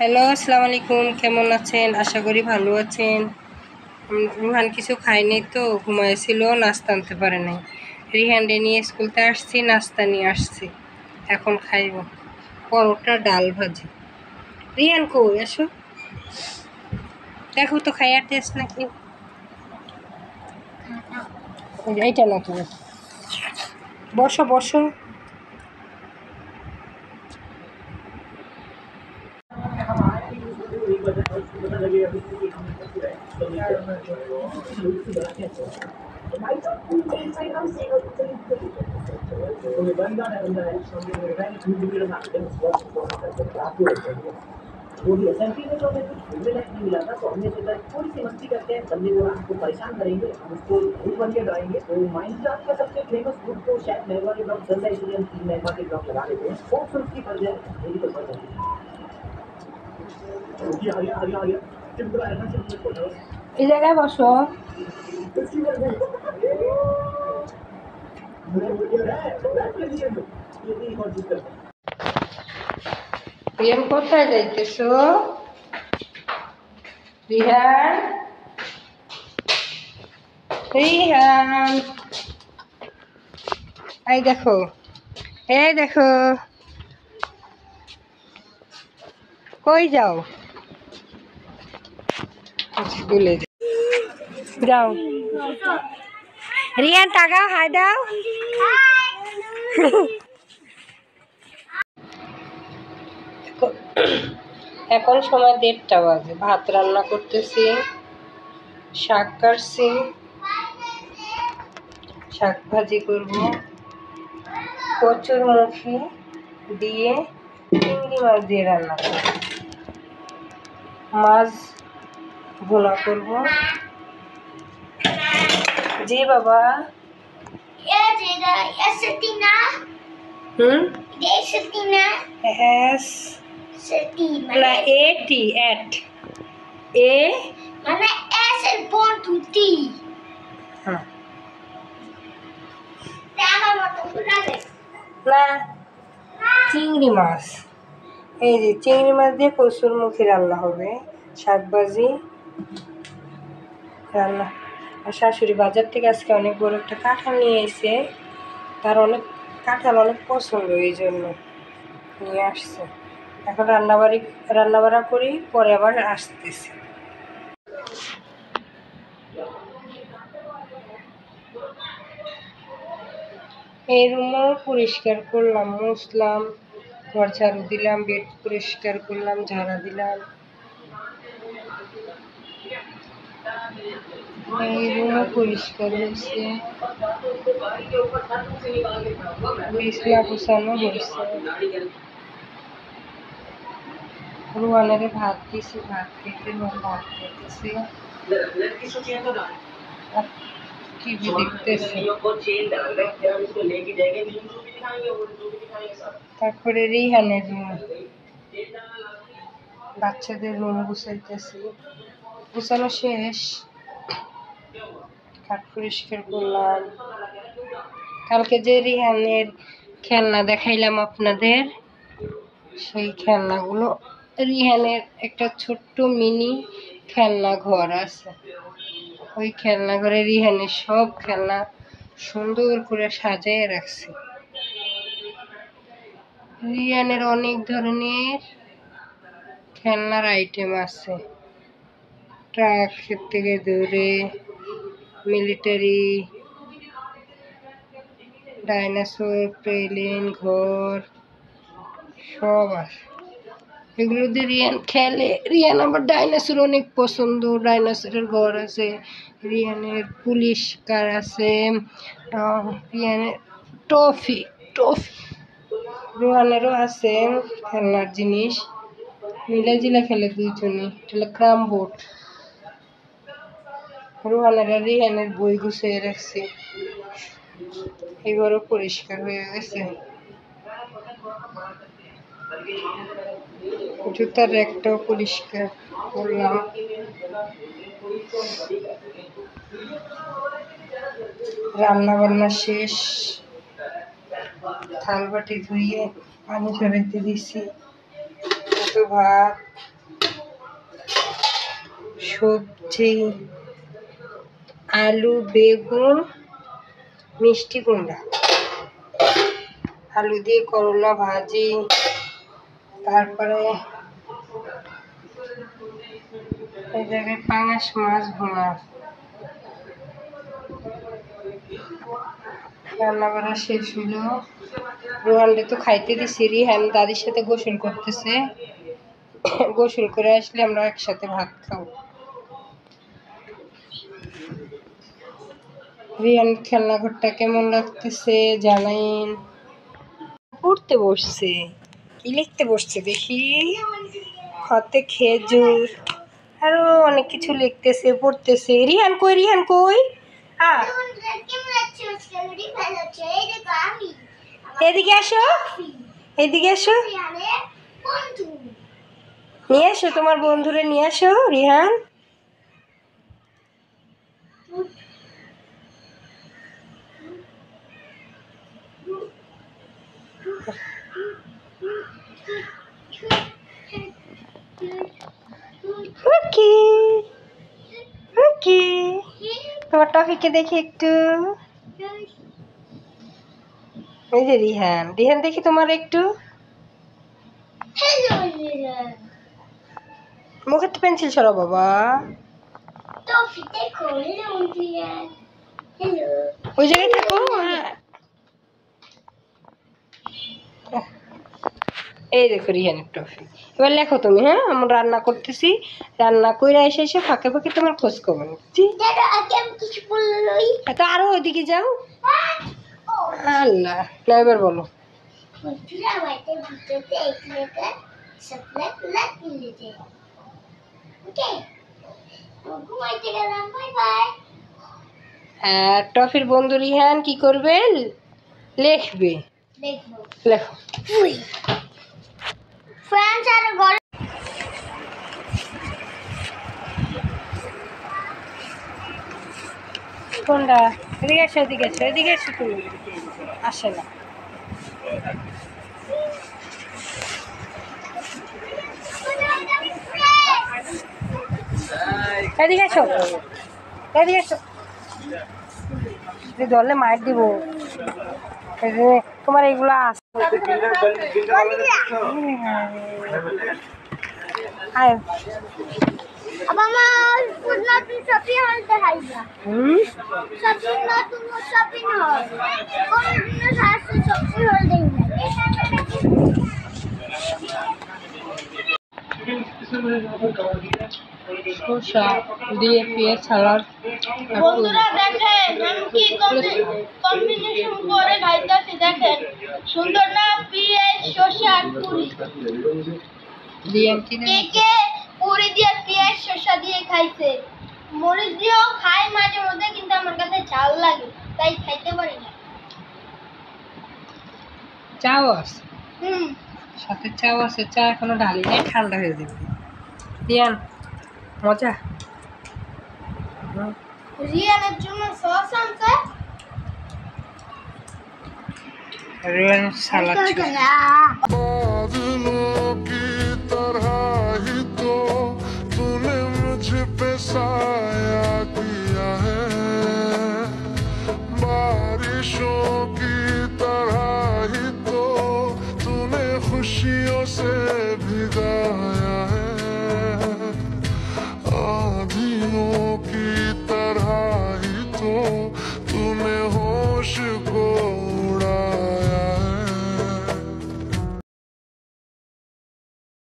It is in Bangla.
হ্যালো, আসসালামু আলাইকুম। কেমন আছেন? আশা করি ভালো আছেন। রুহান কিছু খায়নি তো ঘুমাইছিল, নাস্তা আনতে পারে নাই। রিহানডে নিয়ে স্কুলতে আসছি, নাস্তা নিয়ে আসছি। এখন খাইব পরোটা ডাল ভাজি। রিহান কই আসো, দেখো তো খাইয়ার টেস্ট নাকি। এইটা না তুমি বসো বসো। वो भी एसएमपी में जो हमें कुछ घूमने लायक नहीं मिला था, तो हमने सोचा थोड़ी सी मस्ती करते हैं, बंदे को हमको परेशान करेंगे, हम उसको भूत बन के डराएंगे। तो माइनक्राफ्ट का सबसे फेमस ग्रुप तो शायद मेहरबा के ब्लॉक चल रहा है, इसलिए हम 3 मेहरबा के ब्लॉक लगा लेते हैं। होप्स उसकी पड़ जाए, मेरी तो पड़ जाएगी। आ गया चिपका है ना, चिपका এই জায়গায় বসো। রিহান কোথায় যাইতেছো? রিহান, রিহান, এই দেখো, এই দেখো, কই যাও? ভুলে যাও। রিয়ান তাকাও, হাই দাও। এখন সময় 1:30 বাজে। ভাত রান্না করতেছি, শাক কাটছি, শাক ভাজি করব, কচুর মুখি দিয়ে চিংড়ি মাছ দিয়ে রান্না করব, মাছ ভুনা করব। জি বাবা। এস না এটি এট এ মানে এস এর পর দুটি। হ্যাঁ না, চিংড়ি মাছ। এই যে চিংড়ি মাছ দিয়ে কচুর মুখি রান্না হবে, শাক ভাজি রান্না। আর শাশুড়ি বাজার থেকে আজকে অনেক বড় একটা কাঁঠাল নিয়ে এসে, তার অনেক কাঁঠাল অনেক পছন্দ, এই জন্য নিয়ে আসছে। এখন রান্নাবাড়া করি, পরে আবার আসতেছি। এই রুমও পরিষ্কার করলাম, মুছলাম, ঘর ঝাড়ু দিলাম, বেড পরিষ্কার করলাম, ঝাড়া দিলাম। এই রুমও পরিষ্কার হয়েছে, বিছনা গুছানো হয়েছে। রুয়ানের ভাত দিয়েছি, ভাত খেতে ভাত খেতেছি, টিভি দেখতেছি। তারপরে রিহানের রুম, বাচ্চাদের রুম গুছাইতেছি, গুছানো শেষ। খাট পরিষ্কার করলাম। কালকে যে রিহানের খেলনা দেখাইলাম আপনাদের, সেই খেলনাগুলো, রিহানের একটা ছোট্ট মিনি খেলনা ঘর আছে, ওই খেলনা ঘরে রিহানের সব খেলনা সুন্দর করে সাজিয়ে রাখছে। রিহানের অনেক ধরনের খেলনার আইটেম আছে, ট্রাক থেকে ধরে মিলিটারি, ডাইনোসর, প্লেন, ঘর সব আছে। এগুলো দিয়ে রিয়ান খেলে। রিয়ান আবার ডাইনোসর অনেক পছন্দ, ডাইনোসরের ঘর আছে, রিয়ানের পুলিশ কার আছে, রিয়ানের টফি টফি রোহানেরও আছে খেলনার জিনিস, মিলাজিলা খেলে দুইজনে। এটা ক্রাম বোর্ড। রোহানের আর রিহানের বই গুছিয়ে রাখছি। এবারও পরিষ্কার হয়ে গেছে। জুতার একটাও পরিষ্কার করলাম। রান্না বান্না শেষ, থাল বাটি ধুয়ে পানি ঝরাইতে দিছি, ভাত সবজি আলু বেগুন মিষ্টি কুমড়া, আলু দিয়ে করলা ভাজি, তারপরে এই জায়গায় পাঙাশ মাছ ভুনা। রান্না করা শেষ হলো। রোহানকে তো খাইতে দিছি, রিহান দাদির সাথে গোসল করতেছে। গোসল করে আসলে আমরা একসাথে ভাত খাবো। রিহান খেলনাঘরটা কেমন লাগতেছে জানাইন। পড়তে বসছে, কি লিখতে বসছে দেখি? হাতে খেজুর, আরো অনেক কিছু লিখতেছে পড়তেছে। রিহান কই? রিহান কই? এদিকে আসো, এদিকে আসো, নিয়ে আসো তোমার বন্ধুরে নিয়ে আসো রিহান। ওকে ওকে, তোমার টফিকে দেখি একটু। এই যে রিহান, রিহান দেখি তোমার একটু। মুখে তো পেন্সিল সরাও বাবা। ওই জায়গায় থাকো। এই দেখো রিহানের টফি। এবার লেখো তুমি। হ্যাঁ, আমরা রান্না করতেছি, রান্না কইরা এসে এসে ফাঁকে ফাঁকে তোমার খোঁজ খবর নিচ্ছি। তো আরো ওইদিকে যাও। আল্লাহ, না এবার বলো। আর টফির বন্ধু রিহান কি করবে? লিখবে। লেখো। কোনটা? এদিকে এসো, এদিকে এসো, এদিকে এসো। তুমি আসে না। এদিকে এসো, এদিকে এসো। ধরলে মার দিব। তোমার এগুলা আছে। শসা দিয়ে পেঁয়াজ সালাদ। বন্ধুরা দেখেন আমি কি কম্বিনেশন করে খাইতেছি, দেখেন সুন্দর না? পেঁয়াজ শসা আর পুরি। কে পুরি দিয়ে পেঁয়াজ শসা দিয়ে খাইছে, মরিচ দিয়েও খাই মাঝে মধ্যে, কিন্তু আমার কাছে ঝাল লাগে তাই খাইতে পারি না। চাও আছে, সাথে চাও আছে। চা এখনো ঢালি নাই, ঠান্ডা হয়ে যাবে। রিয়ান মজা। রিয়ানের জন্য সস আনছে, রিয়ান সালাদ। बादलों की तरह ही तो तूने मुझ पे साया किया है, बारिशों की तरह ही तो तूने खुशियों से भिगाया है, आंधियों की तरह ही तो तूने होश